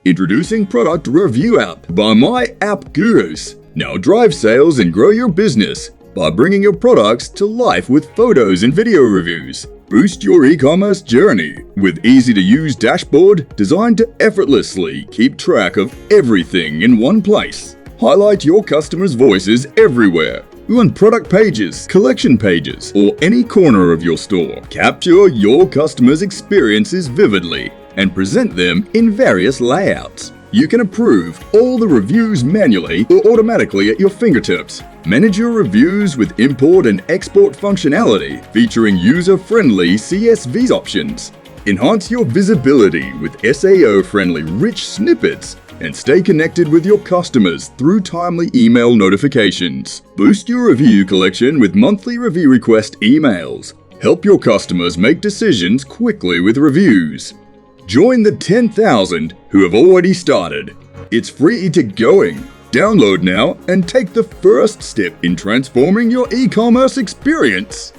Introducing Product Review App by MyAppGurus. Now drive sales and grow your business by bringing your products to life with photos and video reviews. Boost your e-commerce journey with easy-to-use dashboard designed to effortlessly keep track of everything in one place. Highlight your customers' voices everywhere. On product pages, collection pages, or any corner of your store. Capture your customers' experiences vividly and present them in various layouts. You can approve all the reviews manually or automatically at your fingertips. Manage your reviews with import and export functionality featuring user-friendly CSV options. Enhance your visibility with SEO-friendly rich snippets and stay connected with your customers through timely email notifications. Boost your review collection with monthly review request emails. Help your customers make decisions quickly with reviews. Join the 10,000 who have already started. It's free to going. Download now and take the first step in transforming your e-commerce experience.